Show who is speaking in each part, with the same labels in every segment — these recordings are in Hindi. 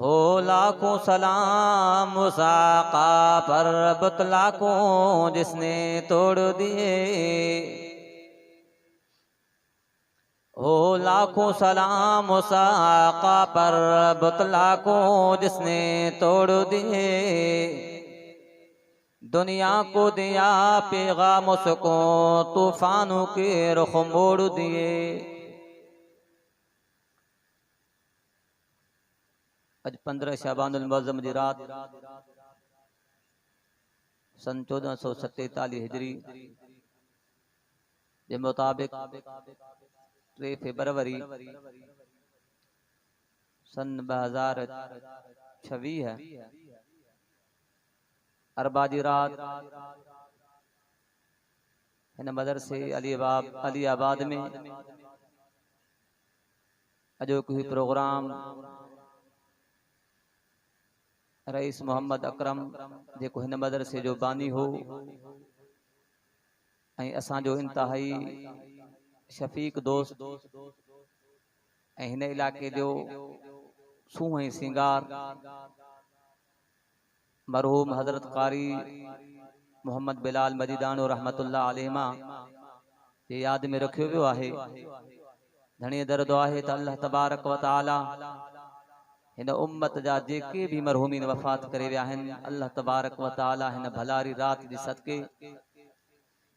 Speaker 1: हो लाखों सलाम उस आका पर बतलाखों जिसने तोड़ दिए हो लाखों सलाम उस आका पर बतलाखों जिसने तोड़ दिए दुनिया को दिया पैगाम उसको तूफानों के रुख मोड़ दिए अज 15 शाबानुल मुअज़्ज़म की रात सन 1447 हिजरी के मुताबिक 3 फरवरी सन 2026 है। अरबा की रात इन मदरसे अली आबाद में अजो कोई प्रोग्राम रईस मोहम्मद अकरम जो इन मदरसे जो बानी हो असो इंतहाई शफीक दोस्त इन इलाके जो सूह सिंगार मरहूम हजरत कारी मोहम्मद बिलाल मजीदानो रहमतुल्लाह अलैहिमा ये याद में रखियो वियो आहे। धणी दर्द आहे त अल्लाह तबारक व तआला हिन उम्मत जा जेके भी मरहूमीन वफ़ात करे विया आहिनि, अल्लाह तबारक व तआला हिन भलारी रात जे सदके,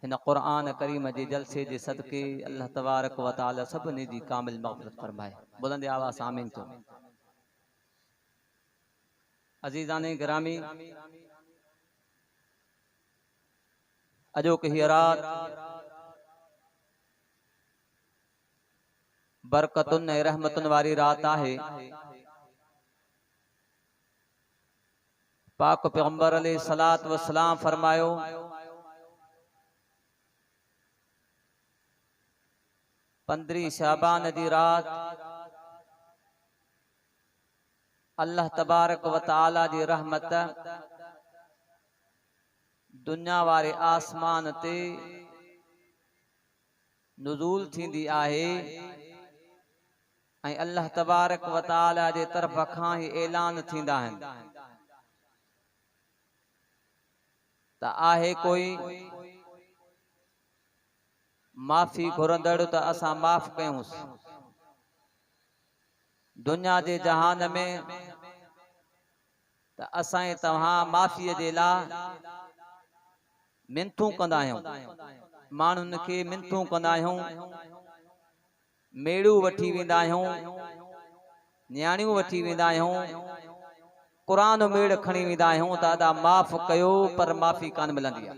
Speaker 1: हिन क़ुरान करीम जे जलसे जे सदके अल्लाह तबारक व तआला सभिनी जी कामिल मग़फ़िरत फरमाए। बुलंद आवाज़ सां आमीन चओ। अज़ीज़ाने गिरामी, अॼोकी हीअ रात बरकतुन ऐं रहमतुन वारी रात आहे। पाक पैगंबर अलैहिस्सलात व सलाम फरमायो, पंद्रहीं शाबान जी रात अल्लाह तबारक व तआला जी रहमत दुनिया वारे आसमान ते नुज़ूल थींदी आहे ऐं अल्लाह तबारक व तआला जे तरफ़ खां ही ऐलान थींदा आहिनि त आहे कोई माफ़ी घुरंदड़ त असां माफ़ कयूंसि। दुनिया जे जहान में त असां तव्हां माफ़ीअ जे लाइ मिनतूं कंदा आहियूं, माण्हुनि खे मिनतूं कंदा आहियूं, मेड़ू वठी वेंदा आहियूं, न्याणियूं वठी वेंदा आहियूं, क़ुरान मेड़ खणी वेंदा आहियूं त अदा माफ़ कयो, पर माफ़ी कान मिलंदी आहे।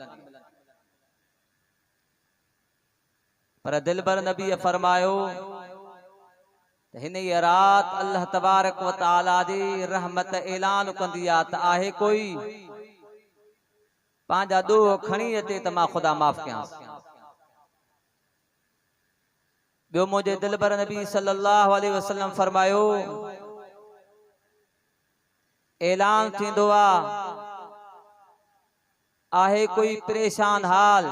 Speaker 1: पर दिलबर नबी फरमायो हिन ये रात अल्लाह तबारक व तआला जी रहमत ऐलान कंदी आहे त आहे कोई पंहिंजा ॾोह खणी अचे त मां ख़ुदा माफ़ कयांसि। ॿियो मुंहिंजे दिलबर नबी सल्लल्लाहु अलैहि वसल्लम फरमायो, ऐलान थींदो आहे कोई परेशान हाल,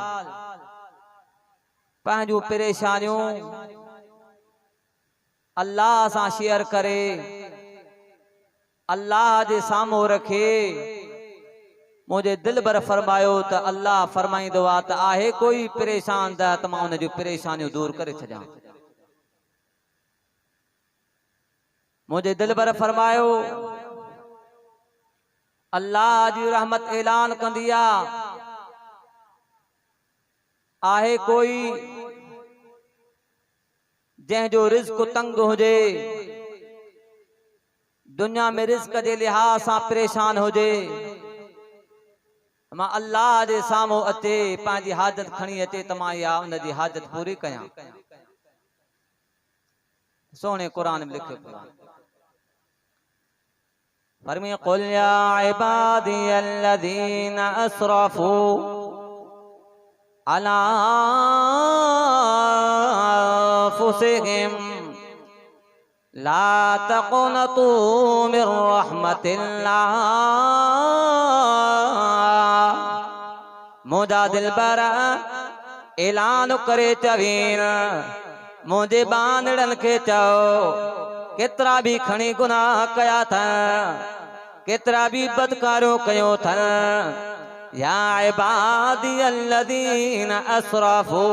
Speaker 1: पंहिंजूं परेशानियूं अल्लाह सां शेयर करे, अल्लाह जे साम्हूं रखे। मुझे दिलबर फरमायो त अल्लाह फरमाईंदो आहे त आहे कोई परेशान त मां उन जूं परेशानियूं दूर करे छॾियां। मुझे दिलबर फरमायो अल्लाह जी रहमत ऐलान कंदी आहे कोई जंहिंजो रिज़्क तंग हुजे, दुनिया में रिज़्क जे लिहाज सां परेशान हुजे, मां अल्लाह जे साम्हूं अचे, पंहिंजी हाजत खणी अचे त मां इहा उन जी हाजत पूरी कयां। सोने कुरान में लिखियो पियो आहे, फरमाए क़ुल या इबादियल्लज़ीना अस्रफू अला अंफुसिहिम ला तक़नतू मिन रहमतिल्लाह। मुझा दिलबर ऐलान करे चवीन, मुझे बांदड़न के चओ केतरा भी खणी गुनाह कया था, केतरा भी बदकारो कयो था, या इबादियल्लज़ीना अस्रफू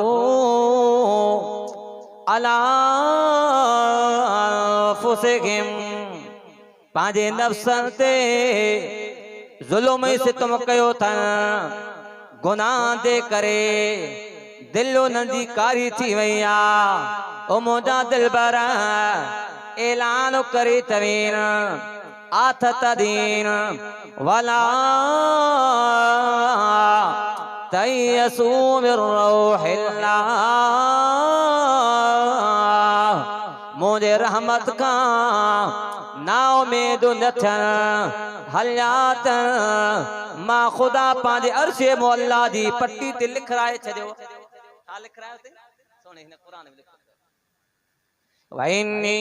Speaker 1: अला अंफुसिहिम, पांजे नफ्सन ते जुल्म सितम कयो था, गुनाह दे करे दिलो नंदी कारी थी वई आ। ओ मुझा दिलबर ऐलान करे तवीन आथ तदीन वला तयसू मिन रूहिल्लाह। मुझे रहमत का ना उम्मीद न थियन हलियात, मां खुदा पांजे अर्शे मौला जी पट्टी ते लिखराए छॾियो। छा लिखरायो ते? सोने हिन कुरान में लिखो, वइन्नी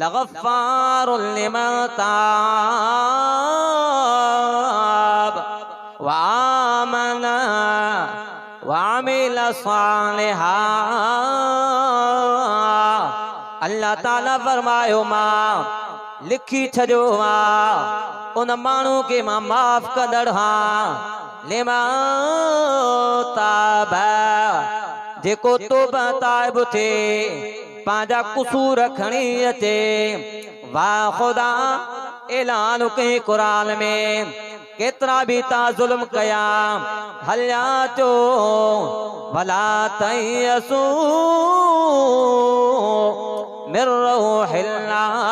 Speaker 1: लगफ़ारुल लिमन ताब व आमना व अमिल सालिहा। अल्लाह ताला फरमायो मां लिखी छजो उन मानू के मां माफ कंदड़ लिमा ताबा जेको तोबा ताइब थे पांजा कुसूर खणी अचे वाह खुदा ऐलान कई कुरान में केतरा भी ता जुल्म कया हल्या चो भला तयसू मिर रौहिल्लाह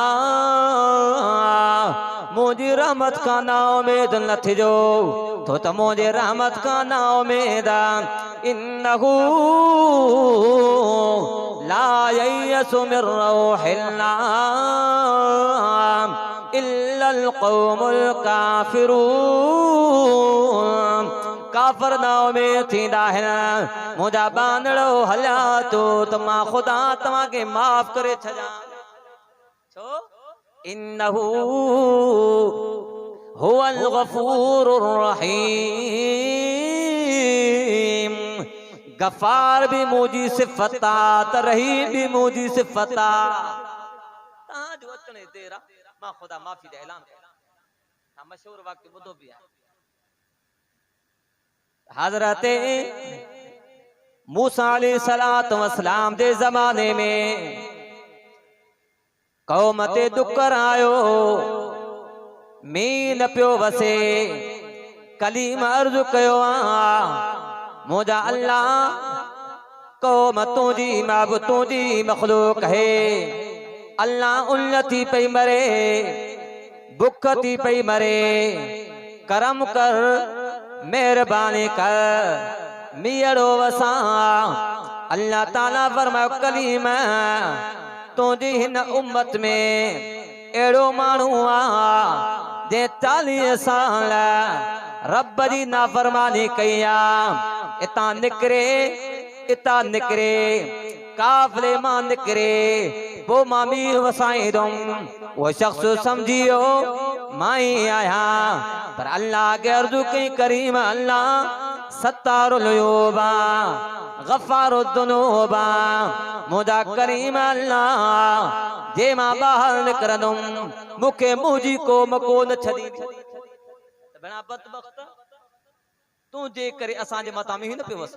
Speaker 1: मुझे रहमत का ना उम्मीद न थिजो तो मुझे रहमत का ना उम्मीद इन्नहु ला ययसु मिर रौहिल्लाह इल्लल कौमुल काफिरून काफर ना उम्मीद थींदा आहिनि मुंहिंजा बांदड़ो हलिया तो तमा खुदा तव्हां के माफ करे छॾां छो इन्नहु हुवल गफूरुर रहीम गफार भी मुझी सिफता त रहीम भी मुझी सिफता ता जो अचने तेरा मां खुदा माफी दा ऐलान कया मशहूर वाक्य ॿुधो बि आहे हजरत मूसा अलैहिस्सलातु वस्सलाम दे ज़माने में कौम ते दुकर आयो मींह न पियो वसे कलीम अर्ज कयो मुझा अल्लाह कौम तुझी माबूद तुझी मखलूक है अल्लाह उन्नति पई मरे बुख थी पई मरे करम कर मेहरबानी कर मीअड़ो वसा अल्लाह ताला फरमायो कलीम तुझी हिन उम्मत में एड़ो मानू जे 40 साल रब जी नाफरमानी कई इता निकरे काफले मां निकरे वो मामी वसाईदुम वो शख्स समझियो माई आया पर अल्लाह के अर्जु कई करीम अल्लाह सत्तारुल उयूबा गफ्फारुद दुनूबा मुझा करीम अल्लाह जे मां बाहर निकरदुम मुखे मुझी को मको न छदी बना बदबख्त तू जे करे असा जे मता में ही न पे वस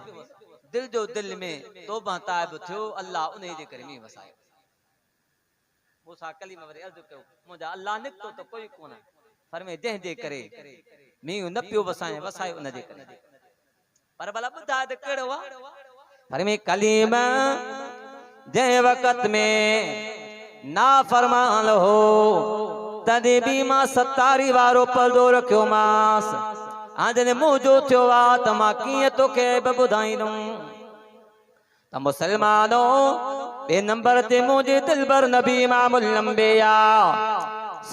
Speaker 1: दिल जो दिल में तौबा ताइब थियो अल्लाह उन जे करे में वसायो मूसा कलीम वरी अर्ज कयो मुझा अल्लाह निकतो तो कोई कोन फरमे जे जे करे मी न पियो वसायो उन जे करे पर भला बुधा त केड़ो वा फरमे कलीम जे वक्त में ना फरमान हो तदे भी मां सतारी वारो पर्दो रखियो मास आजने मुंहिंजो थियो आ त मां कीअं तोखे ॿुधाईंदुम त मुसलमानो बे नंबर ते मुझे दिलबर नबी इमामुल अंबिया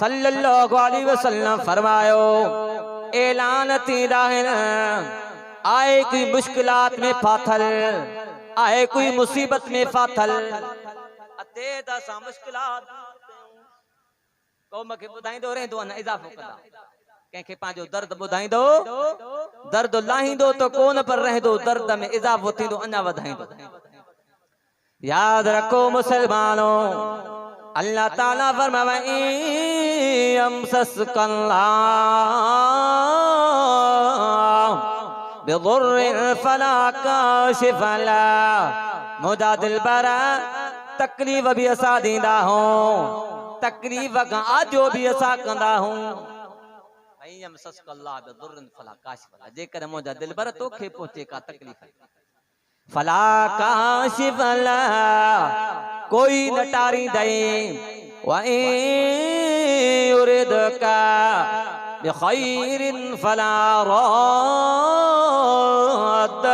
Speaker 1: सल्लल्लाहु अलैहि वसल्लम फरमायो ऐलान थींदा आहिनि आए कोई मुश्किलात में फाथल आए कोई मुसीबत में फाथल अते दा मुश्किलात कौम के ॿुधाईंदो रहंदो अन इज़ाफ़ो कंदा कंहिंखे पंहिंजो दर्द ॿुधाईंदो दर्द लाहींदो तो कोन पर रहंदो दर्द में इज़ाफ़ो थींदो अञा वधाईंदो याद रखो मुसलमानो अल्लाह ताला फरमावे बिदुर्रिन फला काशिफ ला मुदा दिलबरा तकलीफ भी असा दींदा हो तकलीफ का आजो भी असा कंदा हूं जे कर मुझा दिलबर तोखे पहुंचे का तकलीफ फला काशिफ ला कोई न टारी दई वई युरिदका बिखैरिन फला रद्द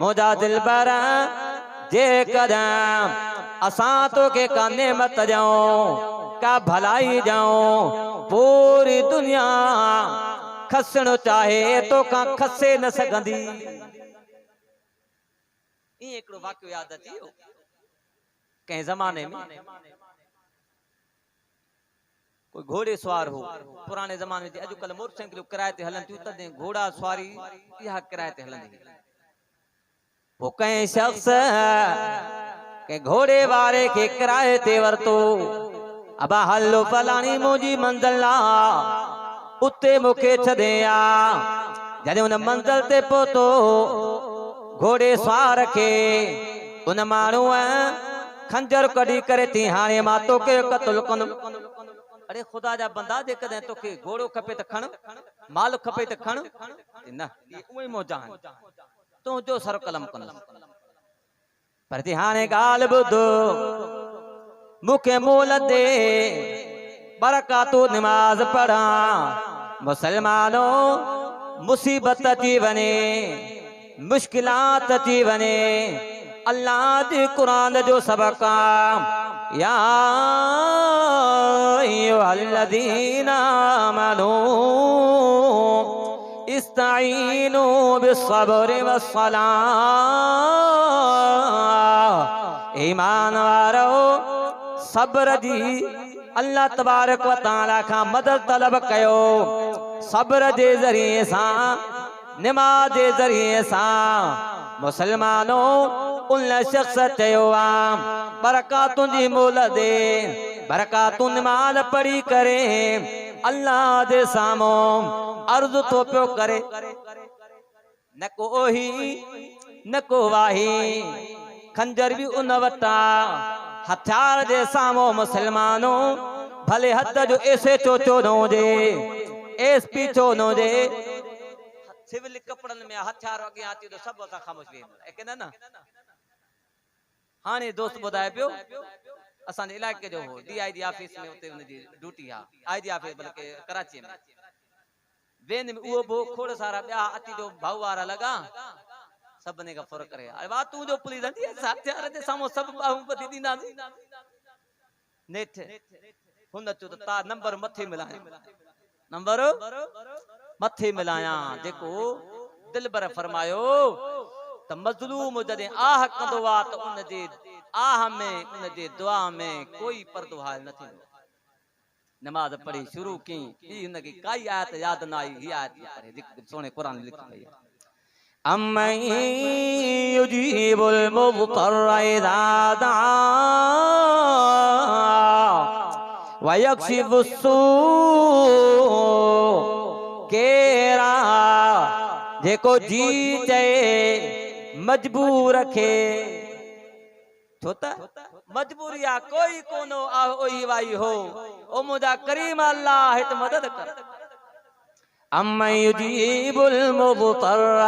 Speaker 1: मुझा दिलबर जे कदम असा तो के का नेमत जाओ का भलाई जाओ पूरी दुनिया खसणो चाहे तो का खसे न सकंदी एकड़ो वाक्य याद अची कहीं जमाने में कोई घोड़े सवार हो पुराने जमाने में अजुकल मोटरसाइकिल किराए ते हलन थियूं तॾहिं घोड़ा सवारी इहा किराए ते हलंदी वो कहीं शख्स के घोड़े वारे के किराए ते वरतो अबा हलो फलानी मुंहिंजी मंज़िल आ उते मूंखे छॾे आ। जॾहिं उन मंज़िल ते पहुतो घोड़े सवार खे उन माण्हूअ खंजर कढी करे थी हाणे मां तोखे क़त्ल कंदुमि। अरे खुदा जा बंदा जेकॾहिं तोखे घोड़ो खपे त खण, माल खपे त खण, न उहे मौजा तुंहिंजो सर कलम कंदुसि। पर थी हाणे ॻाल्हि ॿुध, मूंखे मोल दे बरकातू नमाज पढ़ा। मुसलमानो मुसीबत अची वञे, मुश्किलात अची वञे, अल्लाह जे क़ुरान जो सबक़ आ। या अय्युहल्लज़ीना आमनू इस्ताईनू बिस्सब्रि वस्सलाह। ईमान वारो सब्र जी अल्लाह तबारक व तआला खां मदद तलब कयो। सब्र जे ज़रिए सां, नमाज जे ज़रिए सां मुसलमानो उन शख्स चयो आ बरकातुन जी मोल दे, बरकातुन नमाज पढ़ी करे अल्लाह जे साम्हूं अर्ज़ तो पियो करे। न को ओही न को वाही, खंजर भी उन वटा, हथियार जे साम्हूं मुसलमानो भले हथ जो ऐसे चोचो न हुजे, एस पीछो न हुजे, सिविल कपड़न में हथियार अॻियां अची तो सब असां ख़ामोश वेही न। हाणे दोस्त ॿुधाए पियो असांजे इलाइक़े जो हो DIG ऑफिस में उते उनजी ड्यूटी आ, IG ऑफिस बल्कि कराची में वेन में उहो बो खोड़ सारा ॿिया अची जो भाऊ वारा लॻा सभिनी खां फुर करे। अरे वाह तूं जो पुलिस हंदी हथियार जे साम्हूं सभु बाहूं ॿधी ॾींदासीं। नेठ हुन चयो त ता नंबर मथे मिलाया, नंबर मथे मिलाया। जेको दिलबर फरमायो त मज़लूम जॾहिं आह कंदो आ त उनजे आह में, उनजे दुआ में कोई पर्दो हाल न थींदो। नमाज पढ़ी शुरू की ही उनखे काई आयत याद न आई, ही आयत पढ़े सोने कुरान में लिखी पई है। अम्मन युजीबुल मुज़्तर्र इज़ा दआ व यक्शिफुस सू, केरा जेको जी चए मजबूर खे, छो त मजबूरी आ कोई कोनो ओही वाई हो, ओ मुझा करीम अल्लाह हित मदद कर। अम्मन युजीबुल मुज़्तर्र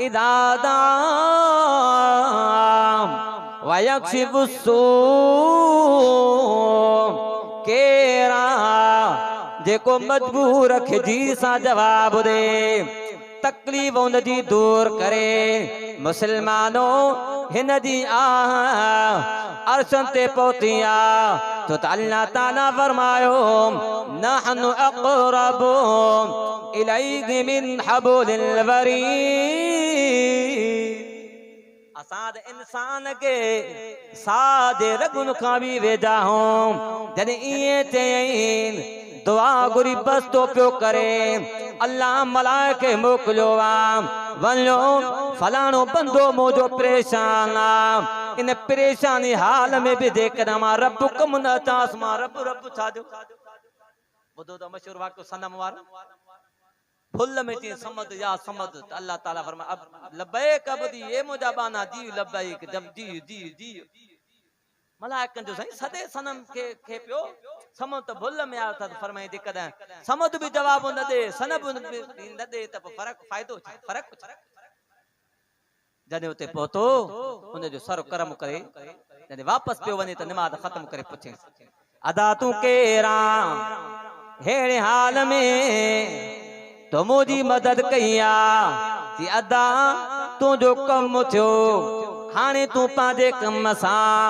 Speaker 1: इज़ा दआ व यक्शिफुस सू, केरा जेको मजबूर खे जी सां जवाब दे, तकलीफ़ उनजी दूर करे। मुसलमानो हिन जी आह अर्शन ते पहुती आ तो अल्लाह ताला फरमायो नहनु अक़रबु इलैहि मिन हब्लिल वरीद। असां इंसान के सादे रगुन खां भी वेझा हूं। जॾहिं इएं चयईं दुआ घुरी बस तो पियो करे, अल्लाह मलाइके मोकिलियो आ, वञो फलाणो बंदो मुंहिंजो परेशान आ, इन परेशानी हाल में भी जेकॾहिं मां रब कम न अचांसि, मां रब रब छाजो। ॿुधो त मशहूर वाक़ियो सनम वारो, फुल में चई समद या समद, अल्लाह ताला फरमाए अब लबैक अब्दी, ए मुंहिंजा बाना जी लबैक, जब जी जी जी मलाइकन जो सही सदे सनम के पियो समद त भुल में आयो त फरमाए जेकॾहिं समद भी जवाब न दे, सनब न दे त फर्क फायदो छा, फर्क छा। जॾहिं उते पहुतो उनजो सर करम करे, जॾहिं वापस पियो वञे त नमाज ख़त्म करे पुछे अदा तूं केरा, हेड़े हाल में तो मुंहिंजी मदद कई आ, जी अदा तुंहिंजो कम थियो, हाणे तूं पंहिंजे कम सां,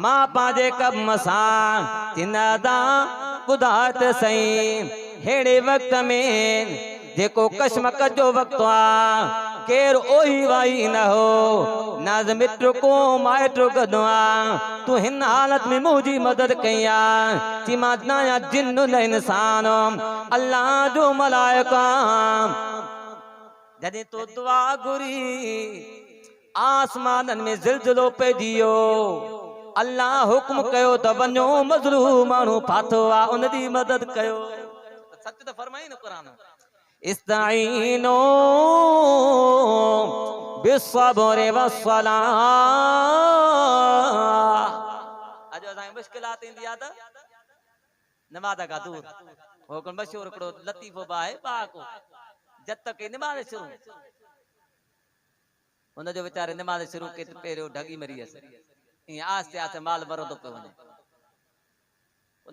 Speaker 1: मां पंहिंजे कम सां, चिन्दा ॿुधाए त सही हेड़े वक़्त में जेको कशमकश जो वक़्तु आ, केर ओही वाई न हो, नाज़ मिट को माइट गॾु आ, तूं हिन हालत में मुंहिंजी मदद कई आ, चई मां ना जिन न इंसान अल्लाह जो मलाइका। जॾहिं तो दुआ घुरी आसमानन में ज़िलज़िलो पइजी वियो, अल्लाह हुक्म कयो त वञो मज़लूम माण्हू फाथो आ उन जी मदद कयो। सच त फरमाई न क़ुरान इस्ताईनो बिस्सब्र वस्सलाह। अॼु असांखे मुश्किलात ईंदी आहे त नमाज़ खां दूर हो कोन मशहूर हिकिड़ो लतीफ़ो बा आहे बा को जब तक नमाज़ शुरू उन जो वीचारे नमाज़ शुरू के पहिरियों ढगी मरी वियसि ईअं आस्ते आस्ते माल मरंदो पियो वञे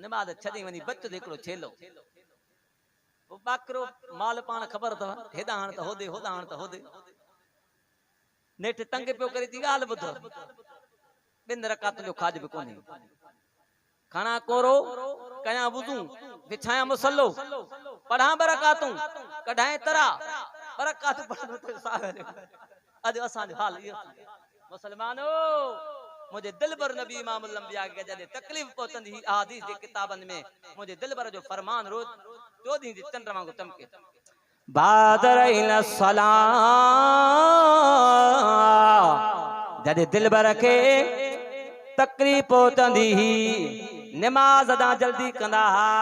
Speaker 1: नमाज़ छॾी वञी बचो हिकिड़ो छेलो बाकरो माल पाण ख़बर अथव हेॾा हण त होॾे होॾा हण त होॾे नेठि तंग पियो करे थी ॻाल्हि ॿुध ॿिनि रकातुनि जो खाज बि कोन्हे खणा कोरो कयां वुज़ू विछायां मुसल्लो पढ़ां ॿ रकातूं कढाएं तरा ॿ रकातूं अॼु असांजो हाल इहो मुसलमानो मुझे दिलबर नबी इमामुल अंबिया के जॾहिं तकलीफ़ पहुचंदी ही अहादीस जे किताबनि में मुझे दिलबर जो फरमान रोज़ 4 ॾींहं चंड वांगुरु चमके बादर इल सलाम जॾहिं दिलबर खे तकलीफ़ पहुचंदी ही नमाज अदा जल्दी कंदा हा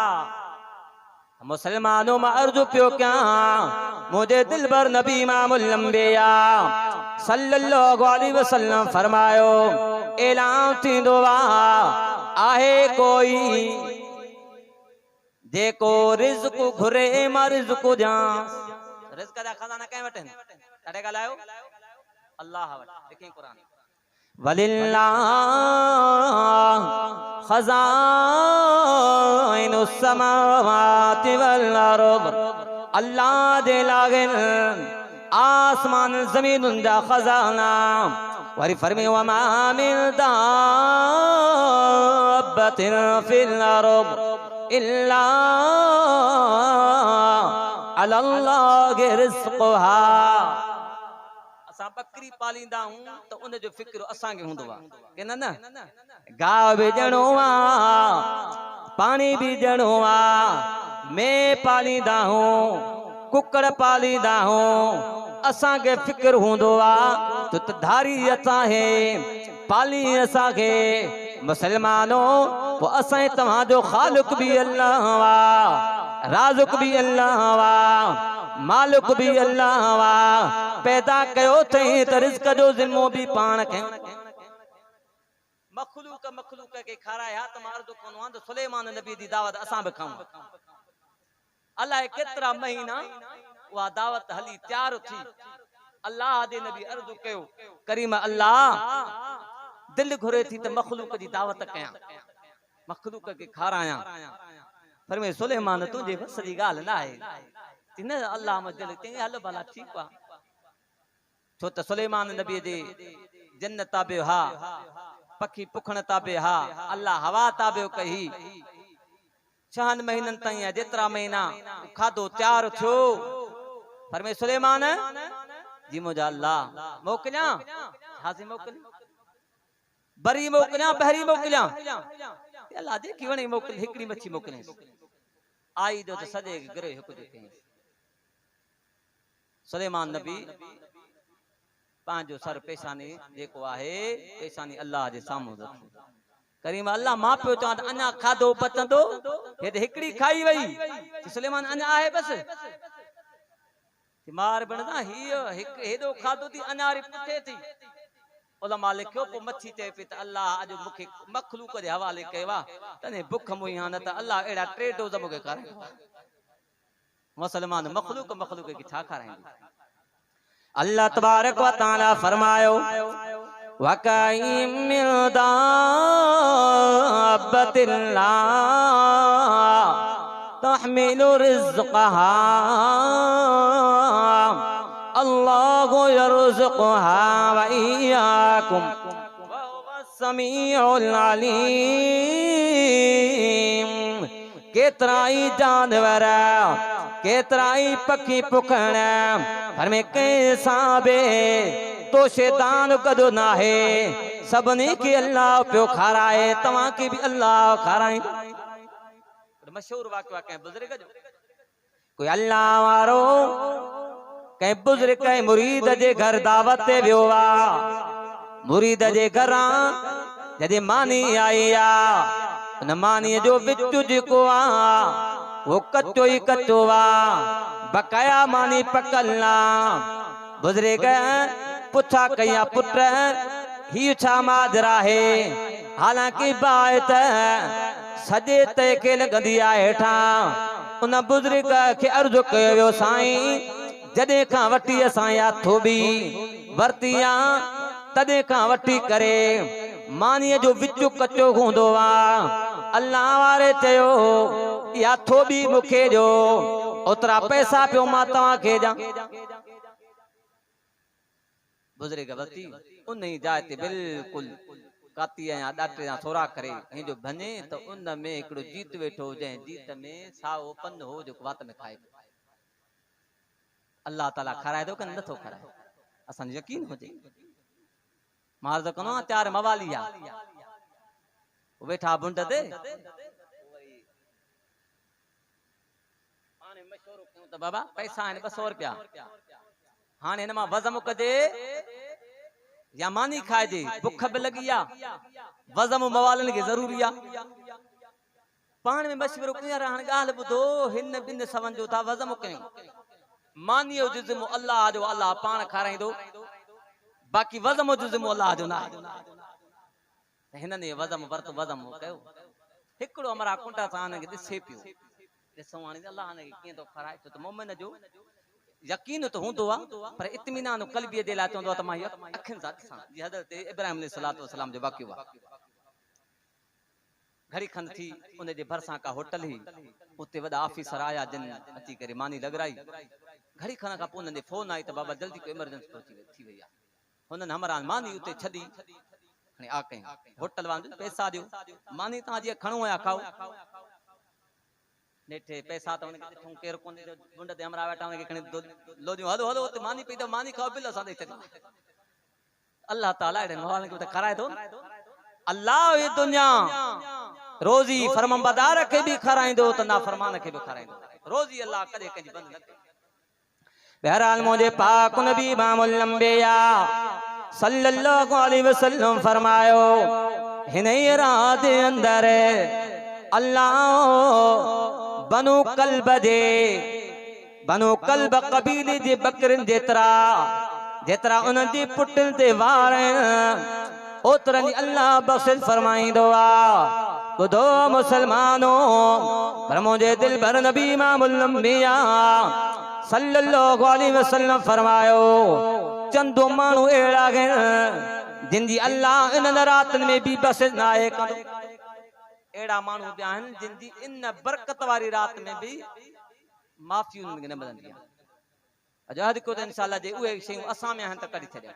Speaker 1: मुसलमानों में अर्ज पियो क्या मुझे दिलबर नबी इमामुल अंबिया सल्लल्लाहु अलैहि वसल्लम फरमायो ऐलान थींदो आहे कोई जेको रिज़्क़ घुरे मां रिज़्क़ ॾियां रिज़्क़ जा खज़ाना कंहिं वटि आहिनि तॾहिं ॻाल्हायो अल्लाह वटि लिखी क़ुरान वलिल्लाह खज़ाइनुस समावाति वल अर्द अल्लाह दे लागल आसमान ज़मीनुनि जा खज़ाना वरी फरमायो वमा मिन दाब्बतिन फिल अर्द इल्ला अलल्लाहि रिज़्क़ुहा असां बकरी पालींदा हूं त उन जो फिक्र असांखे हूंदो आहे के न न गाह बि ॾियणो आहे पाणी बि ॾियणो आहे में पालींदा हूं कुकड़ पालींदा हूं असांखे फिक्र हूंदो आहे त धारी असांखे पाली असांखे मुसलमानो पोइ असां तव्हांजो ख़ालिक बि अल्लाह आहे राज़िक बि अल्लाह आहे मालिक भी अल्लाह वा पैदा कयो थई त रिज़्क़ जो ज़िम्मो भी पाण खे मखलूक के खाराया त मारदो कोन वंद सुलेमान नबी दी दावत असां बि खाऊं अल्लाह केतिरा महीना वा दावत हली तैयार थी अल्लाह दे नबी अर्ज़ कयो करीम अल्लाह दिल घुरे थी त मखलूक जी दावत कयां मखलूक के खाराया पर मैं सुलेमान तुझे बस जी गाल ना है तिन अल्लाह मजल ते हल भला ठीक वा छो त सुलेमान नबी दे जन्नत ताबे हा पखी पुखण ताबे हा अल्लाह हवा ताबे कही 6 महीनन ताईं जेतरा महीना खादो तैयार थियो पर मैं सुलेमान जी मुझा अल्लाह मोकलिया हाज़िर मोकल बरी मोकलिया बहरी मोकलिया अल्लाह दे की वणी मोकल हिकड़ी मच्छी मोकले आई दो तो सजे गिरे हुक देखे सुलेमान नबी पांजो सर पेशानी जेको आहे पेशानी अल्लाह जे सामू रखो करीम अल्लाह मां पियो चवां अञा खाधो पचंदो हेॾे हिकड़ी खाई वई सुलेमान अञा आहे बस मार बनदा हियो हिक हेॾो खाधो थी अञा री पुठे थी उलमा लिखियो पोइ मच्छी चए पई त अल्लाह अॼु मूंखे मखलूक जे हवाले कयो आहे तने बुख मुई हां न त अल्लाह अहिड़ा 3 डोज़ मूंखे खाराए मुसलमान मखलूक के छा खाराईंदो अल्लाह तबारक व तआला फरमायो वकाइम मिन दाब्बतिन ला तहमिलु रिज़्क़हा अल्लाहु यरज़ुक़हा व इय्याकुम व हुवस समीउल अलीम केतराई जानवर केतराई पखी पुखण पर में कैसा बे तो शैतान कदो ना है सबने के अल्लाह प्यो खाराए तवा के भी अल्लाह खाराए मशहूर वाक़या कहीं बुजुर्ग जो कोई अल्लाह वारो कहीं बुजुर्ग कहीं मुरीद जे घर दावत ते वियो वा मुरीद जे घर जॾहिं मानी आई आ उन मानी जो विच जेको आ वो कच्चो ही कच्चो आ बकाया मानी पकलना बुजुर्ग पुछा कया पुत्र ही छा माजरा है हालांकि बात सजे ते के लगंदी आहे हेठा उन बुजुर्ग के अर्ज कयो वियो साईं जॾहिं खां वठी असां या थोबी वरतिया तॾहिं खां वठी करे मानीअ जो विचु कचो हूंदो आ अल्लाह वारे चयो या थोबी मूंखे ॾियो ओतिरा पैसा पियो मां तव्हांखे ॾियां बुजुर्ग वरती उन ई जाइ ते बिल्कुलु काती या ॾाटे या थोरा करे ऐं जो भने त उन में हिकिड़ो जीत वेठो जंहिं जीत में साओ पन हो जेको वात में खाए अल्लाह ताला खाराए थो कि नथो खाराए असांजो यकीन हुजे मां अर्ज़ कंदो आहियां चार मवाली आहे वेठा बुंड ते हाणे मशवरो कयूं त बाबा पैसा आहिनि 200 रुपया हाणे हिन मां वज़म कजे या मानी खाइजे बुख बि लगी आ वज़म मवालन के जरूरी आ पाण में मशवरो कया हाणे ॻाल्हि ॿुधो हिन बिन सवन जो था वज़म कयूं मानीअ जो जिस्म अल्लाह जो अल्लाह पाण खाराईंदो बाकी वज़म जो जिम्मो अल्लाह जो ना हिनने वज़म वर्त वज़म कयो हिकड़ो अमरा कुंटा सां ने ॾिसे पियो ॾिसो हाणे अल्लाह ने कीअं तो खाराए छो त मोमिन जो यकीन तो हूंदो आ पर इत्मीनान क़ल्बी दे ला चवंदो त मां अखिन सां ॾिसां जी हज़रत इब्राहिम अलैहिस्सलातु वस्सलाम जो वाक़ियो आ घड़ी खंड थी उन जे भरसा का होटल ही उते वडा ऑफिसर आया जिन अची करे मानी लगराई घड़ी खण का पोइ उन्हनि फोन आई त बाबा जल्दी को इमरजेंसी थी वई आहे हुननि हमरा मानी उते छॾी खणी आ कयूं होटल वांगुरु पैसा ॾियो मानी तव्हां जीअं खणो या खाओ नेठे पैसा त हुनखे ॾिठूं केरु कोन गुंड ते हमरा वेठा हुनखे खणी लोदियूं हलो हलो उते मानी पई त मानी खाओ बिल असां ॾेई छॾी अल्लाह ताला अहिड़े माण्हुनि खे उते खाराए थो अल्लाह ये दुनिया रोज़ी फरमाबरदार खे बि खाराईंदो त नाफरमान खे बि खाराईंदो रोज़ी अल्लाह कॾहिं कंहिंजी बंदि न करे बहरहाल मुझे पाक नबी इमामुल अंबिया सल्लल्लाहु अलैहि वसल्लम फरमायो हिन रात अंदर अल्लाह बनु कल्ब कबीले जे बकरन जेतरा जेतरा उन जे पुटन ते वार ओतरन अल्लाह बख्शिश फरमाइंदो आ बुधो मुसलमानो पर मुझे दिल भर नबी इमामुल अंबिया सल्लल्लाहु अलैहि वसल्लम फरमायो चंदो मानू एड़ा जिन जी अल्लाह इन रातन में भी बस नाए कंदो एड़ा मानू भी आहिनि जिन जी इन बरकत वारी रात में भी माफी उनके न मिलंदी आहे अॼु को त इंशाअल्लाह जे उहे शयूं असां में आहिनि त कढी छॾिया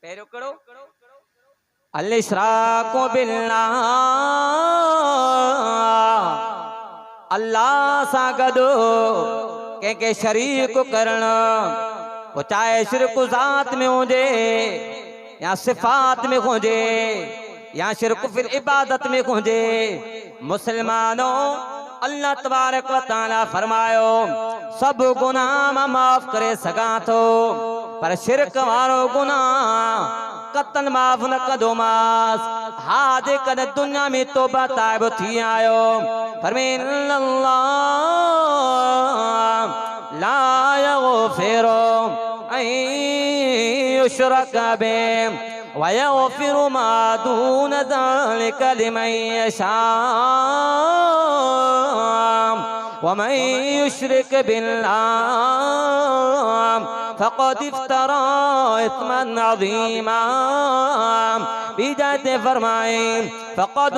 Speaker 1: पहिरियों कहिड़ो अल इशराको बिल्लाह अल्लाह सां गॾु के शरीक करण वो चाहे शिरक ज़ात में हुजे या सिफात में हुजे या शिरक फिर इबादत में हुजे मुसलमानों अल्लाह तबारक व तआला फरमायो सब गुनाह माफ करे सगा थो पर शिरक वारो गुनाह कतन माफ न कदो मास हा जे कद दुनिया में तौबा ताइब थी आयो फरमान अल्लाह ला यगफिरु अन युशरक बिही व यगफिरु मा दून ज़ालिका लिमन यशा व मन युशरिक बिल्लाह फक़द इफ्तरा इस्मन अज़ीमा बीजाते फरमाए फक़द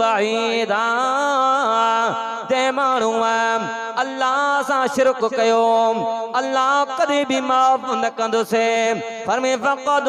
Speaker 1: बईदा ते माण्हू अल्लाह सां शिरक कयो अल्लाह कदे भी माफ न कंदुसे फरमाए फक़द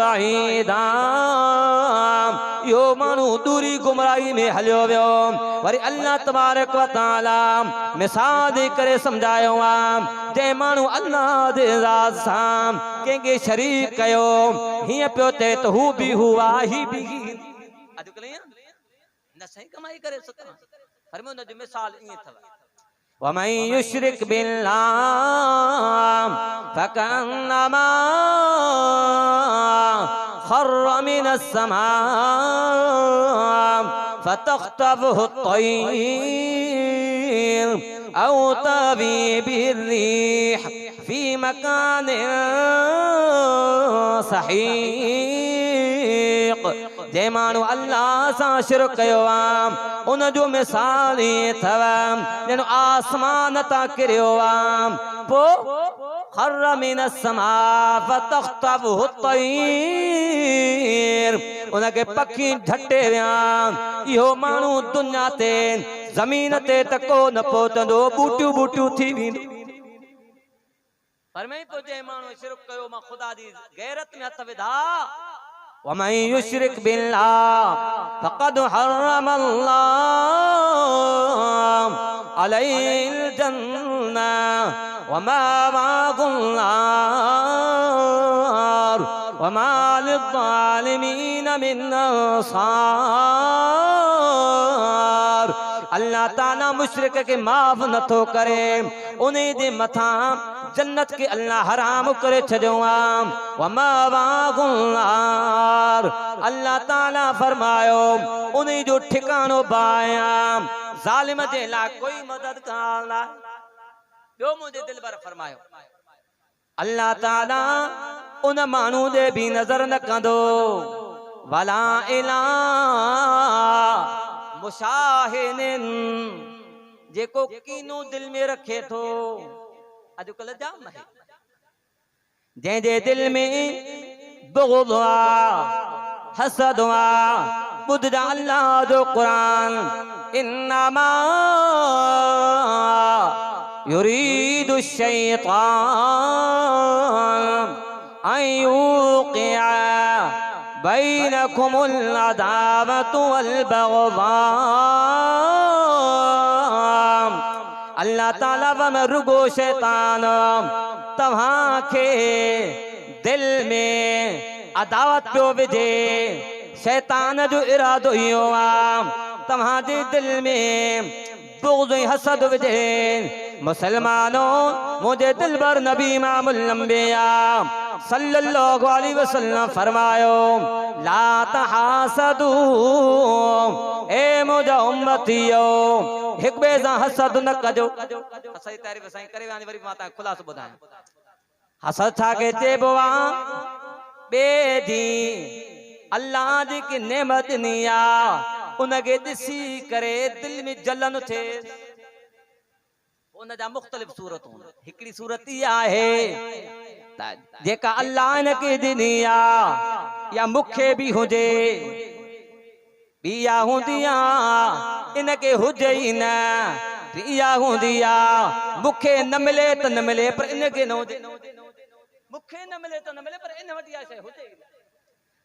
Speaker 1: बईदा यो माण्हू दूरी गुमराही में हलियो वियो वरी अल्लाह तबारक व तआला मिसाल दे करे समझायो आ जे माण्हू अल्लाह दे ज़ात सां कंहिंखे शरीक कयो हीअं पियो थे तो हू भी हुआ ही भी अॼुकल्ह न सही कमाई करे सघां पर हुन जो मिसाल ईअं अथव वमन युश्रिक बिल्लाह फकन्नमा खर्र मिनस समा फतख्तफुहु अत्तय्र औ तवी बिर्रीह फी मकान सहीक। जे माण्हू अल्लाह सां शिरक कयो आहे उन जो मिसाल ई अथव ॼण आसमान तां किरियो आहे पोइ खर्र मिनस समा फतख्तफुहु अत्तय्र उनखे पखी ढटे विया। इहो माण्हू दुनिया ते ज़मीन ते तको न पहुचंदो बूटियूं बूटियूं थी वेंदो। पर में तो जे माण्हू शिरक कयो मां ख़ुदा जी गैरत में हथ विधा। वमन युश्रिक बिल्लाह फक़द हर्रमल्लाहु अलैहिल जन्नह वमावाहुन नार वमा लिज़्ज़ालिमीन मिन अंसार। अल्लाह ताला मुशरिक के माफ़ नथो करे उन्हीं जे मथा जन्नत के अल्लाह हराम करे छॾियो आहे। वमावाहुन नार अल्लाह ताला फरमायो उन्हीं जो ठिकानो बाया ज़ालिम जे लाइ कोई मददगार न। ॿियो मुंहिंजे दिल पर फरमायो अल्लाह ताला उन माण्हू जे भी नज़र न कंदो वला इला मुशाहिनिन जेको कीनो दिल में रखे थो। अॼुकल्ह जाम आहे जंहिंजे दिल में बुग़्ज़ आहे हसद आहे। ॿुधजा अल्लाह जो क़ुरान इन्नमा युरीदु शैतान अन युक़िअ बैनकुमुल अदावतु वल बग़्ज़ा। अल्लाह ताला वन रुगो शैतान तव्हां के दिल में अदावत पियो विझे। शैतान जो इरादो इहो आहे तव्हां जे दिल में बुग़्ज़ ऐं हसद विझे। मुसलमानों मुझे दिलबर नबी इमामुल अंबिया सल्लल्लाहु अलैहि वसल्लम फरमायो ला तहासदू ए मुझा उम्मतियो हिक ॿिए सां हसद न कजो। असां जी तारीफ़ साईं करे वञे वरी मां तव्हां खुलासो ॿुधायां। हसद छाखे चइबो आहे ॿिए जी अल्लाह जी की नेमत ॾिनी आहे उनखे ॾिसी करे दिल में जलन थिए। उन जा मुख़्तलिफ़ सूरतूं हिकिड़ी सूरत इहा आहे जेका अल्लाह इनखे ॾिनी आहे या मूंखे बि हुजे इहा हूंदी आहे इनखे हुजे ई न। इहा हूंदी आहे मूंखे न मिले त न मिले पर इनखे न हुजे। मूंखे न मिले त न मिले पर इन वटि इहा शइ हुजे।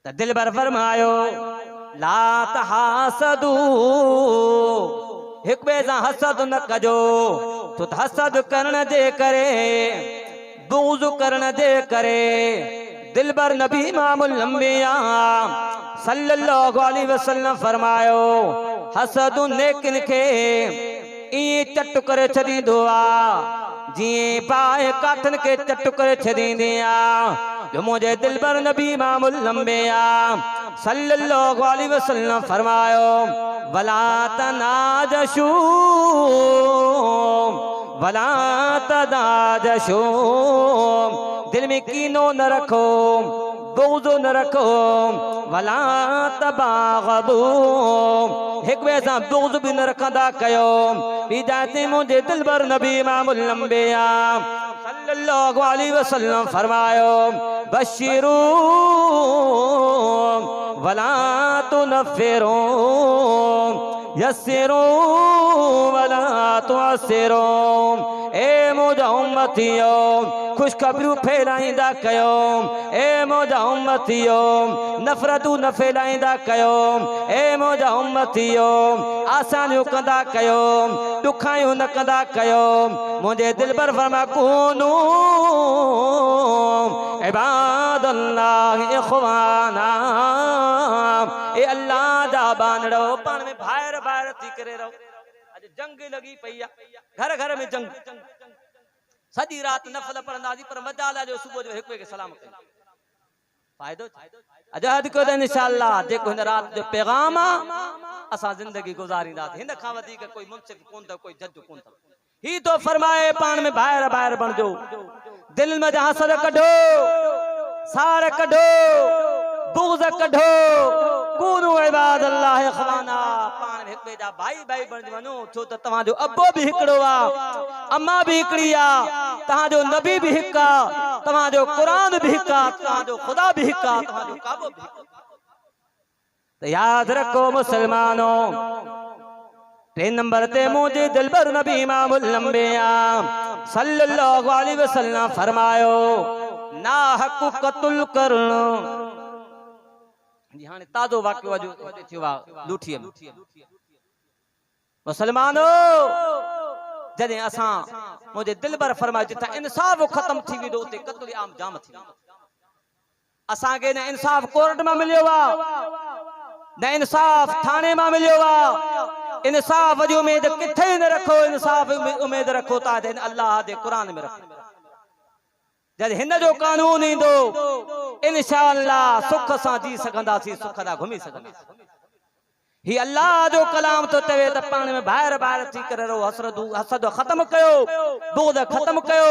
Speaker 1: त दिलबर फरमायो ला तहासदू हिक ॿिए सां हसद न कजो। तो हसद करण जे करे बुग़्ज़ करण जे करे दिलबर नबी इमामुल अंबिया सल्लल्लाहु अलैहि वसल्लम फरमायो हसद नेकिन खे ईअं चट करे छॾींदो आहे जीअं पाए काठनि खे चट करे छॾींदी आहे। मुंहिंजे दिलबर नबी इमामुल अंबिया सल्लल्लाहु अलैहि वसल्लम फरमायो वला तनाजशू वला तनाजशू दिल में कीनो न रखो बुग़्ज़ न रखो वला तबाग़दू हिक ॿिए सां बुग़्ज़ बि न रखंदा कयो। हिदायत मुंहिंजे दिलबर नबी इमामुल अंबिया सल्लल्लाहु अलैहि वसल्लम फरमायो बशिरू वला तुनफ़िरू यस्सिरू वला तुअस्सिरू। ए मुंहिंजा उम्मतियो खुशखबरियूं फैलाईंदा कयो। ए मुंहिंजा उम्मतियो नफ़रतूं न फैलाईंदा कयो। ए मुंहिंजा उम्मतियो आसानियूं कंदा कयो ॾुखाइयूं न कंदा कयो। मुंहिंजे दिलबर फरमा कूनू इबादल्लाह इख़वाना ए अल्लाह जा बानड़ो पाण में भाइर भाइर थी करे रहो। अज जंग लगी पई आ, घर घर में जंग, सॼी रात नफल पढ़ंदासीं पर मजाल जो सुबह जो एक के सलाम कयो फायदो अज हद को इंशाअल्लाह जेको हिन रात जो पैगाम आ असा जिंदगी गुजारींदासीं। हिन खां वधीक कोई मुंसिफ कोन था, कोई जज कोन था। ही तो फरमाए पान में बाहर बाहर बणजो, दिल में हसद कढो, सार कढो, बुग़्ज़ कढो, कूनू इबाद अल्लाह इख़वाना, पान में हिक जा भाई भाई बण वनो। छो त तव्हां जो अब्बो भी हिकड़ो आ, अम्मा भी हिकड़ी आ, तव्हां जो नबी भी हिक आ, तव्हां जो कुरान भी हिक आ, तव्हां जो खुदा भी हिक आ, तव्हां जो काबो भी हिक आ। तो याद रखो मुसलमानों, 3 नंबर ते मुझे दिलबर नबी इमामुल अंबिया सल्लल्लाहु अलैहि वसल्लम फरमायो ना हक कत्ल करणो। जी हाने ताजो वाक़ियो जो थियो वा लूठीअ में। मुसलमानों जदे असा मुझे दिलबर फरमायो जिथा इंसाफ खत्म थी विदो उते कत्ल आम जाम थी। असा के न इंसाफ कोर्ट में मिलियो वा, न इंसाफ थाने में मिलियो वा। इंसाफ जी उम्मीद किथे न रखो, इंसाफ उम्मीद रखो ता अल्लाह दे कुरान में रखो। जद हिन जो कानून इंदो इंशाअल्लाह सुख सां जी सकंदासी, सुख दा घुमी सकंदासी। ही अल्लाह जो कलाम तो चवे त पाण में बाहर बाहर थी करे रहो, हसद खत्म कयो, बुग़्ज़ खत्म कयो,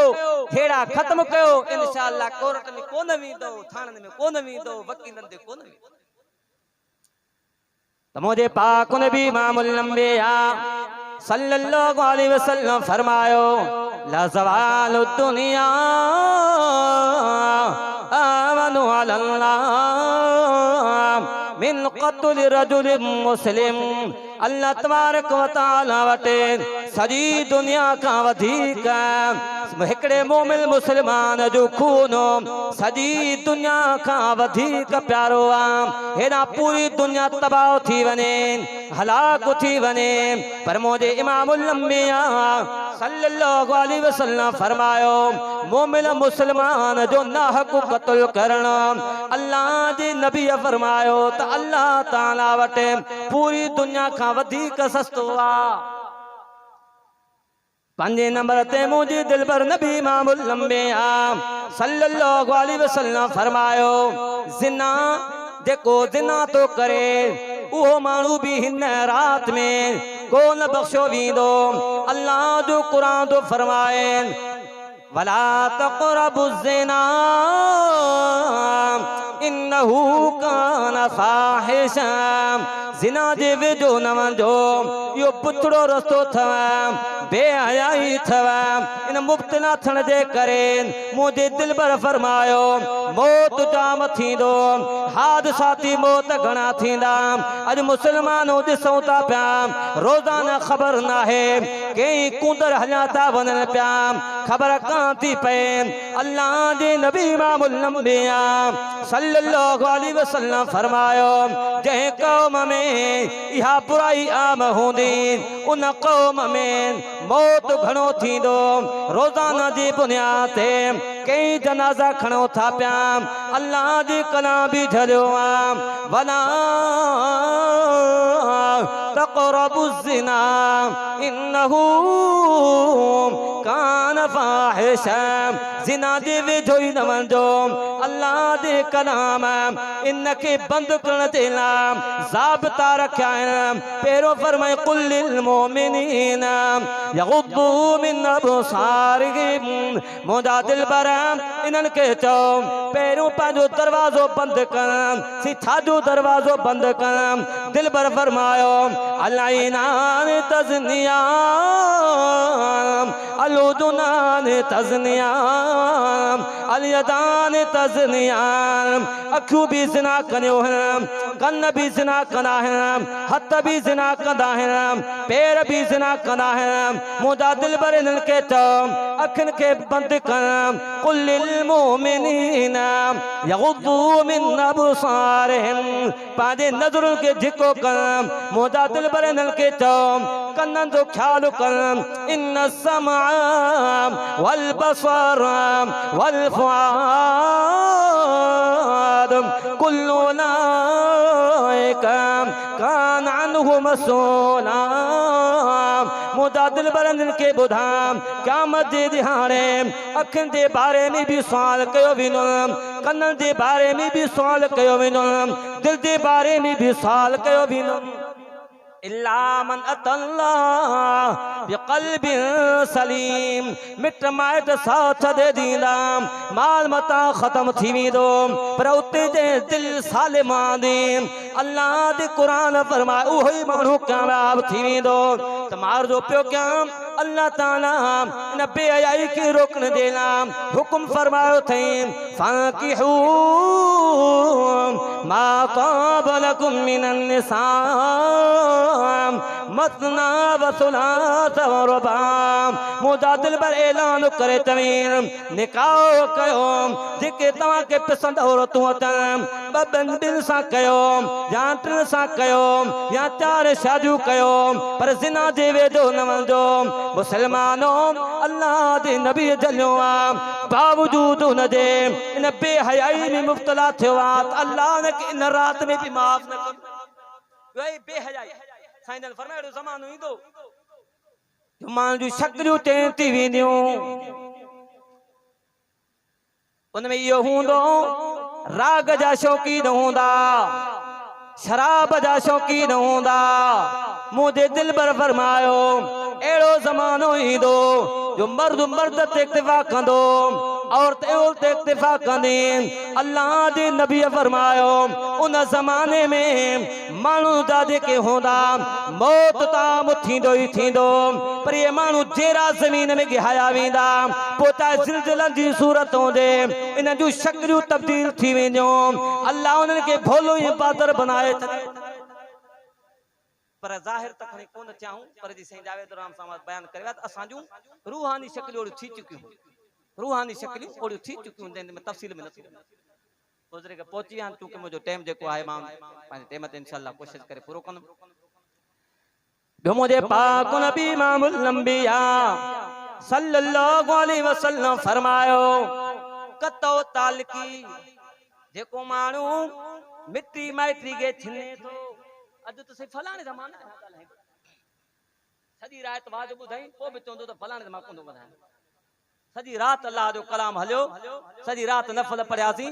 Speaker 1: हेड़ा खत्म कयो। इंशाअल्लाह कोर्ट में कोन वेंदो, थानन में कोन वेंदो, वकीलन दे कोन वेंदो। तो मुझे पाक नबी इमामुल अंबिया सल्लल्लाहु अलैहि वसल्लम फरमायो ला ज़वालु दुनिया आमनु अल्लाह मिन क़त्ल रजुल मुस्लिम। अल्लाह तबारक व तआला वटे सजी दुनिया का वधीक हिकड़े मोमिन मुसलमान जो खून सजी दुनिया का वधीक प्यारो आ। हेना पूरी दुनिया तबाह थी वने, हलाक थी वने, पर मुझे इमामुल अंबिया सल्लल्लाहु अलैहि वसल्लम फरमायो मोमिन मुसलमान जो नाहक कत्ल करण अल्लाह जे नबी फरमायो त अल्लाह ताला वटे पूरी दुनिया का वधीक सस्तो आ। 5 नंबर ते मुझे दिलबर नबी इमामुल अंबिया सल्लल्लाहु अलैहि वसल्लम फरमायो जिना जेको जिना तो करे उहो मानू भी हिन रात में कोन बख्शो वींदो। अल्लाह जो कुरान तो फरमाए वला तक़रबु ज़िना इन्नहु कान फ़ाहिशा। जिना जे वेझो न वञो, यो पुथड़ो रस्तो थव, बेहयाई थव। इन मुब्तला थियण जे करे मुझे दिलबर फरमायो मौत जाम थींदो, हादसाती मौत घणा थींदा। अज मुसलमानों ॾिसूं था पिया रोज़ाना ख़बर न आहे कई कुंदर हलिया था वञनि पिया, ख़बर कान थी पए। अल्लाह जे नबी इमामुल अंबिया सल्लल्लाहु अलैहि वसल्लम फरमायो जंहिं कौम में इहा बुराई आम हूंदी उन कौम में मौत घणो थींदो। रोज़ाना जी बुनियाद ते कई जनाज़ा खणो था पिया। अल्लाह जी कलाम भी झलियो आ वला तक़रबु ज़िना इन्नहु कान फ़ाहिशा। जिना जे वेझो ई न वञो। अल्लाह जे कलाम इनके बंद करण जे लाइ ज़ाबिता रखिया आहिनि। पहिरियों फरमाए कुल लिल मोमिनीन यग़ुद्दू मिन अब्सारिहिम। मुंहिंजा दिलबर इन्हनि खे चओ पहिरियों पंहिंजो दरवाज़ो बंदि कनि, सिथा जो दरवाज़ो बंदि कनि। दिलबर फरमायो अलैनान तज़निया अलुदुनान तज़निया अलयदान तज़निया। अखियूं भी ज़िना कंदियूं आहिनि, कन भी ज़िना कंदा आहिनि, हथ भी ज़िना कंदा आहिनि, पैर भी ज़िना कंदा आहिनि। मुंहिंजा दिलबर इन्हनि खे चओ अखियुनि खे बंदि कनि। कुल लिल मोमिनीन यग़ुद्दू मिन अब्सारिहिम। पंहिंजे नज़रुनि खे झिको कनि। मुंहिंजा दिलबर इन्हनि खे चओ कननि जो ख़्यालु कनि। इन समा वल बसर वल फुआद कुल्लु उलाइका
Speaker 2: कान अन्हु मसूला मुदा दिल बरन के बुधाम क़यामत जे दिहाड़े अखिन जे बारे में भी सवाल कयो वेंदो कनन जे बारे में भी सवाल कयो वेंदो दिल जे बारे में भी सवाल कयो वेंदो इल्ला मन अतल्लाह बिक़ल्बिन सलीम मिट माइट साथ दे दींदा माल मता खत्म थी वेंदो पर उते जे दिल सालिम आंदी अल्लाह दे कुरान फरमाए उहो ई माण्हू कामयाब थी वेंदो त मार जो पियो कयां अल्लाह ताला इन बेहयाई के रोकण देना हुक्म फरमायो थई फाकिहू मा ताब लकुम मिनन निसा मतना व सुलास व रुबा मुदा दिल पर ऐलान करे तवीन निकाह कयो जेके तवा के पसंद औरतूं अथन बबन दिल सा कयो या टिन सा कयो या चार शादियूं कयो पर जिना जे वेदो न वञो मुसलमानों अल्लाह दे नबी जलियो आ बावजूद उन जे इन बेहयाई में मुब्तला थियो आ अल्लाह ने इन रात में भी माफ न कयो वही बेहयाई साईं फरमायो ज़मानो ईंदो मां जूं शक्लियूं चेंज थी वेंदियूं उनमें इहो हूंदो राग जा शौक़ीन हूंदा शराब जा शौक़ीन हूंदा मुझे दिल पर फरमायो एड़ो ज़मानो ईंदो जो मर्द मर्द ते इक्तिफा कंदो औरत औरत इक्तिफा कंदी अल्लाह दे नबी फरमायो उन ज़माने में माण्हू जा जेके हूंदा मौत ताम थींदो ई थींदो पर ये माण्हू जहिड़ा ज़मीन में गिहाया वेंदा पोइ चाहे ज़िलज़िलनि जी सूरत हुजे इन जूं शक्लियूं तब्दील थी वेंदियूं अल्लाह उन्हनि खे भोलो ई पादर बनाए छॾे पर ज़ाहिर त खणी कोन चाहूं पर जी साईं जावेद राम साहब बयान करे त असां जूं रूहानी शक्लियूं थी चुकियूं रूहानी शक्लियूं ओड़ियूं थी चुकियूं आहिनि में तफ़सील में नथी गुज़रे के पहुची विया चूंकि मुंहिंजो टाइम जेको आहे मां पंहिंजे टाइम ते इंशाअल्लाह कोशिशि करे पूरो कंदुमि ॿियो मुंहिंजे पाक नबी इमामुल अंबिया सल्लल्लाहु अलैहि वसल्लम फरमायो कतो तालकी जेको माण्हू मिट्टी माइटी के छिने थो अॼु त साईं फलाणे ज़माने में ॻाल्हाईं सॼी राति वाज ॿुधाई पोइ बि चवंदो त फलाणे मां कोन ॿुधायां सॼी रात अल्लाह जो कलाम हलियो सॼी रात नफ़ल पढ़ियासीं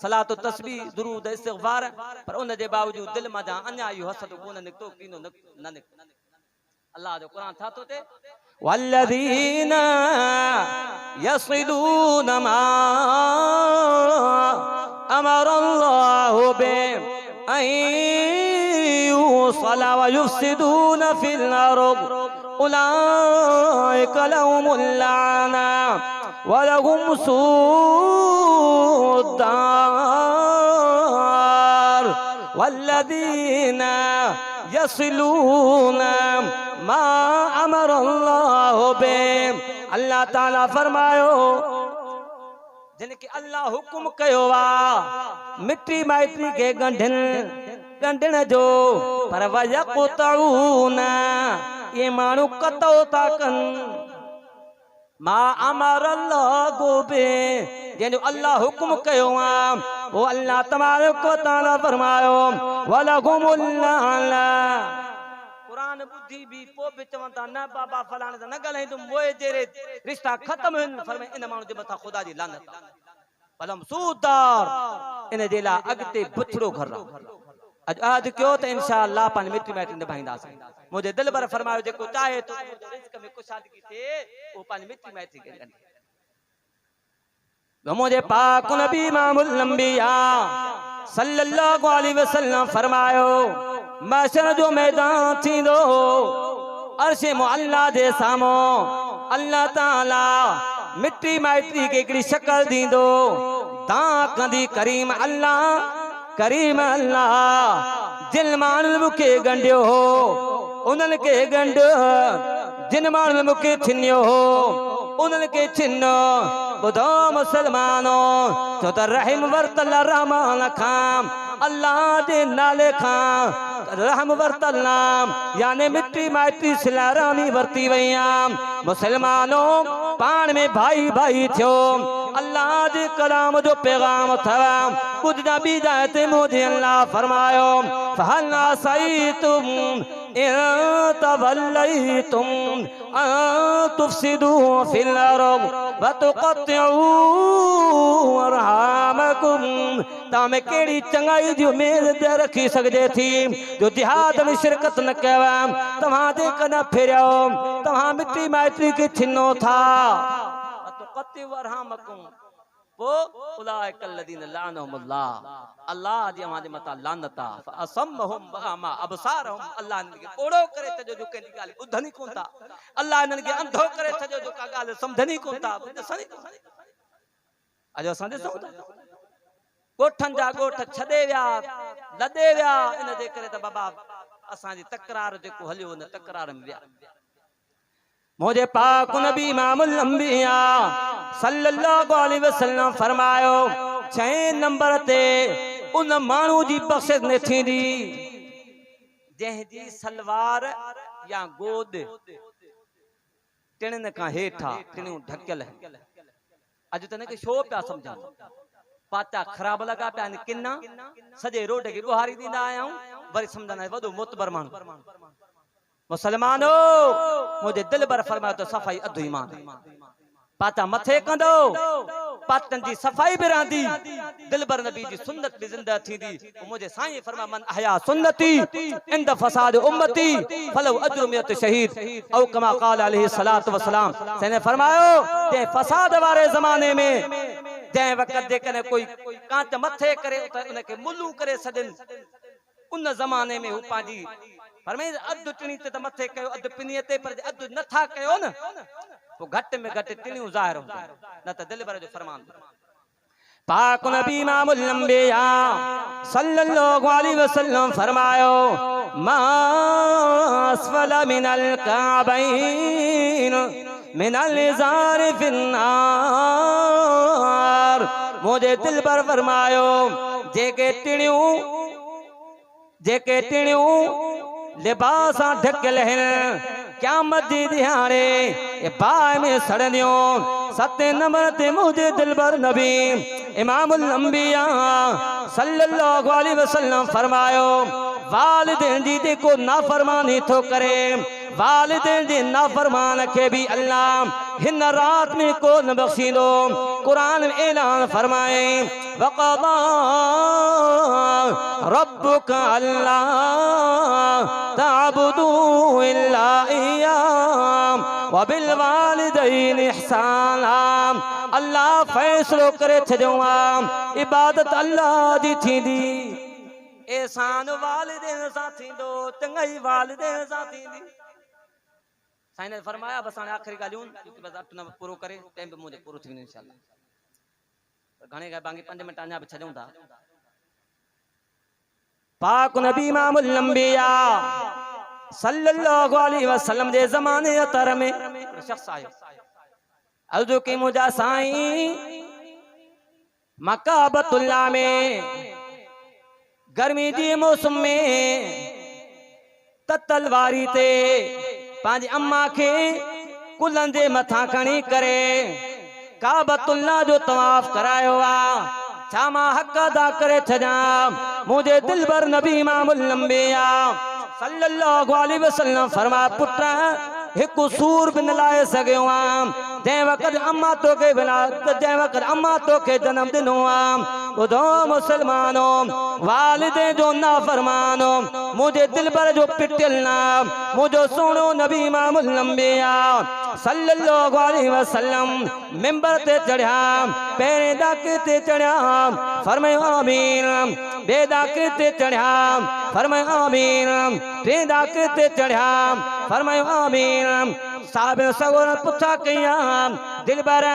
Speaker 2: सलात तस्बीह दुरूद इस्तिग़फार पर उन जे बावजूद दिल मां अञा इहो हसद कोन निकितो कीनो न निकितो अल्लाह जो कुरान था तो ते वल्लज़ीन यस्लून मा अमरल्लाहु बि युसला व युफ्सिदून फिल अर्द उलाइका लहुमुल लाना व लहुम सू'ud दार वल्लज़ीन यस्लून मा अमरल्लाहु बि अल्लाह ताला फरमायो जिनके अल्लाह हुक्म कयो आ मिट्टी माइटी के गंढण जो पर वयक़तऊन ये माण्हू कतो था कनि मा अमरल्लाहु बि जंहिंजो अल्लाह हुक्म कयो आ वो अल्लाह तबारक व तआला फरमायो वलहुमुल लाना कुरान बुद्धि भी पोइ बि चवनि था न बाबा फलाणे सां न ॻाल्हाईं तूं मोए जहिड़े रिश्ता ख़तम आहिनि फरमाए इन माण्हू जे मथां ख़ुदा जी लानत भलम सूदार इन जे लाइ अॻिते बुछड़ो घर अॼु कयो त इंशाअल्लाह पंहिंजी मिटी माइटी निभाईंदासीं मुंहिंजे दिल पर फरमायो जेको चाहे तो रिज़्क़ में कुशादगी थिए वो पंहिंजी मिटी माइटी खे मुझे पाक नबी इमामुल अंबिया सल्लल्लाहु अलैहि वसल्लम फरमायो महशर जो मैदान थींदो अर्श मुअल्ला जे साम्हूं अल्लाह ताला मिट्टी माइटी के हिकिड़ी शक्ल दींदो दां कंदी करीम अल्लाह जिन माण्हुनि मूंखे ॻंढियो हो उन्हनि खे ॻंढ जिन माण्हुनि मूंखे छिनियो हो उन्हनि खे छिन ॿुधो मुसलमानो छो त रहम वरतल रहमान खां अल्लाह जे नाले खां रहम वरतल नाम यानी मिट्टी माइटी सिलारामी वरती वई आहे मुसलमानो पाण में भाई भाई थियो अल्लाह जे कलाम जो पैगाम था कुछ नबी जाते मुझे अल्लाह फरमायो फहल असैतुम इन तवल्लैतुम अन तुफसिदू फिल अर्द व तुक़त्तिऊ अरहामकुम। तामे केड़ी चंगाई जी उम्मीद रखी सकदे थी जो जिहाद में शिरकत न कवा तव्हां दे कन फिरयो तव्हां मिट्टी माइट्री के छिनो था तुक़त्तिऊ अरहामकुम। वो उलाइक अल्लज़ीना लानहुमुल्लाह अल्लाह जी हमारे मता लानता असम्महुम वअमा अबसारहुम। अल्लाह ने ओड़ो करे त जो कंदी गाल ॿुधनी कोन था। अल्लाह ने के अंधो करे त जो का गाल समझनी कोन था ॾिसणी कोन। अजो असां ॾिसूं था गोठन जा गोठ छॾे विया लदे विया इन जे करे त बाबा असां जी तकरार जेको हलियो न तकरार में विया। मुझे पाक नबी इमामुल अंबिया सल्लल्लाहु अलैहि वसल्लम फरमायो 6 नंबर ते उन मानू जी बख्शिश ने थींदी जंहिं जी सलवार या गोद टिणन का हेठा टिणियूं ढकियल अज तने के शो पिया समझा पाता खराब लगा पिया किन्ना सजे रोड के बुहारी दींदा आया वरी समझना वडो मोतबर मानू मुसलमानो मुझे दिल बर फरमायो तो सफाई अधु ईमान पाता मथे कंदो पातन जी सफाई भी रहंदी दिल बर नबी जी सुन्नत भी जिंदा थींदी। मुझे साईं फरमा मन अहया सुन्नती इंद फसाद उम्मती फलव अजर मियत शहीद औ कमा क़ाल अलैहि सलातु वसलाम। सने फरमायो जे फसाद वाले जमाने में जे वक्त जे कने कोई कांच मथे करे उनके मुल्लू करे सदन उन जमाने में पाजी फरमाई अधु टिणी ते मथे कयो अधु पिनीअ ते पर अधु नथा कयो न तो घट में घट टिणियूं ज़ाहिर होंदी न त दिल भर जो फरमान। पाक नबी इमामुल अंबिया सल्लल्लाहु अलैहि वसल्लम फरमायो मा अस्फल मिनल काबैन मिनल इज़ार फिन्नार। मुझे दिल भर फरमायो जेके टिणियूं लिबासा ढकियल क़यामत जी दिहाड़े ये बाय में सड़नियो। 7 नंबर ते मुझे दिलबर नबी इमामुल अंबिया सल्लल्लाहु अलैहि वसल्लम फरमायो वालिदैन जी देखो नाफरमानी थो करे वालिदैन जी नाफरमान के भी अल्लाह हिन रात में को न बख्शीदो। कुरान में ऐलान फरमाए वक़दा रब्बुक अल्ला ताबुदू इल्ला इय्याह व बिल वालिदैन इहसाना। अल्लाह फैसलो करे छजो इबादत अल्लाह जी थींदी एहसान वालिदैन सा थींदो चंगाई वालिदैन सा थींदी। साईं ने फरमाया बस हाणे आखिरी ॻाल्हियूं क्योंकि बस 8 नंबर पूरो करे टाइम भी मुझे पूरो थी वेंदो इंशाअल्लाह। घणे का बाकी 5 मिनट अञा भी छॾूं था। पाक नबी इमामुल अंबिया सल्लल्लाहु अलैहि वसल्लम जे ज़माने अतर में शख्स आयो अर्ज़ु की मुझा साईं मकाबतुल्लाह में गर्मी जी मौसम में तलवारी ते पांच अम्मा के कुलन जे मथा खणी करे काबतुल्लाह जो तवाफ करायो आ छा मां हक अदा करे छजा। मुझे दिलबर नबी इमामुल अंबिया सल्लल्लाहु अलैहि वसल्लम फरमा पुत्र एक सूर बिन लाए सगयो आम जै वक्त अम्मा तो के बिना जै वक्त अम्मा तो के जन्म दिनो आम उदो मुसलमानों वालिदे जो ना फरमानो मुझे दिल पर जो पिटल नाम मुझे सुनो नबी इमामुल अंबिया सल्लल्लाहु अलैहि वसल्लम मिंबर ते चढ़या पेरे दाके ते चढ़या फरमायो आमीन बेदाके ते चढ़या फरमायो आमीन टे दाके ते चढ़या फरमायो आमीन। साहब सगोर पुछा कया दिल बर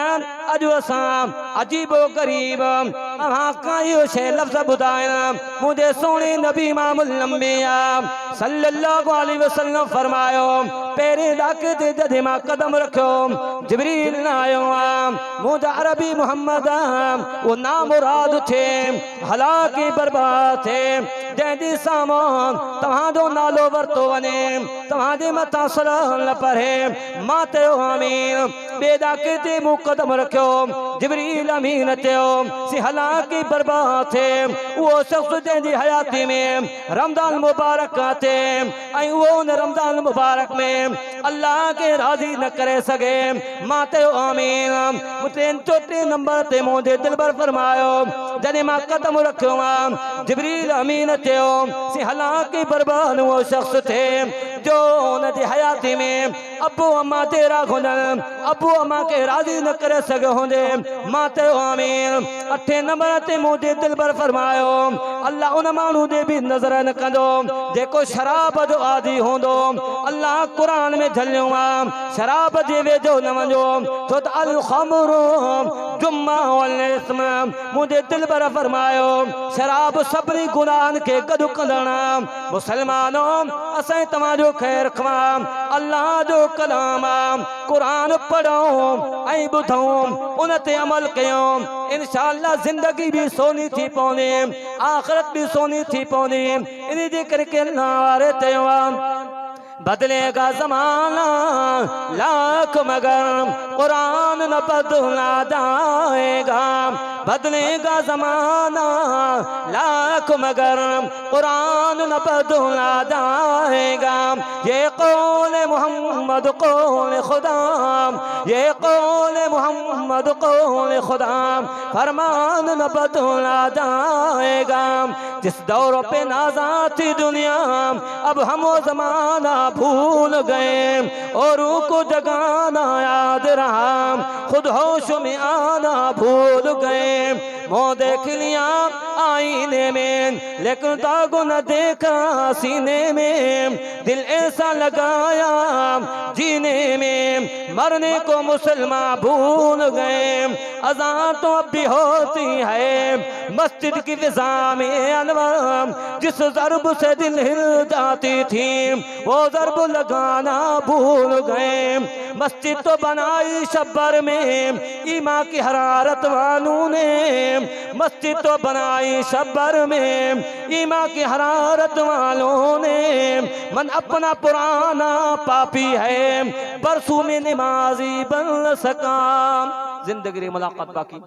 Speaker 2: अजो असां अजीबो गरीब अहां कायो शे लफ्ज़ बुधाया मुझे सोने नबी इमामुल अंबिया सल्लल्लाहु अलैहि वसल्लम फरमायो पेरे दाके ते जदे मां कदम रखो जिब्रील आयो मुझे अरबी मोहम्मद वो ना मुराद थे हलाकी बर्बाद थे जैदी सामान तव्हांजो नालो वरतो वने तव्हांजे मथां सलाम न पढ़े मां चयो आमीन बेदा किते मुकदम रखियो जिब्रील अमीन चयो सी हलाकी बर्बाद थे वो शख्स जंहिंजी हयाती में रमजान मुबारक थे ऐं वो उन रमजान मुबारक में अल्लाह के राजी न करे सके मां चयो आमीन टे नंबर ते मुंहिंजे दिल पर फरमायो जॾहिं मां कदम रखियो जिब्रील अमीन चयो सी हलाकी बर्बाद वो शख्स थे जो उनजी हयाती में अबू अम्मा तेरा हुजन अबू अम्मा के राजी न करे सघे होंदे मां चयो आमीन 8 नंबर ते मुंहिंजे दिल पर फरमायो अल्लाह उन माण्हू ते बि नज़र न कंदो जेको शराब जो आदी हूंदो अल्लाह क़ुरान में झलियो शराब जे वेझो न वञो छो त अल ख़मरु जुम्मा वल इस्म मुंहिंजे दिल पर फरमायो शराब सभिनी गुनाहनि खे गॾु कंदड़ मुसलमानो असां तव्हांजो ख़ैर खवां अल्लाह जो कलाम कुरान पढ़ो ऐं ॿुधो उन ते अमल कयो इंशाअल्लाह जिंदगी भी सोनी थी पवंदी आखिरत भी सोनी थी पवंदी इन जे करे के नारे चयो बदलेगा जमाना लाख मगर कुरान न बदला जाएगा बदलेगा जमाना लाख मगर कुरान न बदला जाएगा ये कौल मोहम्मद कौल खुदा ये कौल मोहम्मद कौल खुदा फरमान न बदला जाएगा जिस दौर पे नाज़ा थी दुनिया अब हम वो जमाना भूल गए और को जगाना याद रहा खुद होश में आना भूल गए मुँह देख लिया आईने में लेकिन दागो न देखा सीने में दिल ऐसा लगाया जीने में मरने को मुसलमान भूल गए अज़ान तो अब भी होती है मस्जिद की फिजा में अनवार जिस ज़र्ब से दिल हिल जाती थी वो ज़र्ब लगाना भूल गए मस्जिद तो बनाई शब्बर में ईमा की हरारत वालों ने मस्जिद तो बनाई शब्बर में ईमा की हरारत वालों ने मन अपना पुराना पापी है बरसों में नमाजी बन सका जिंदगी मुलाकात बाकी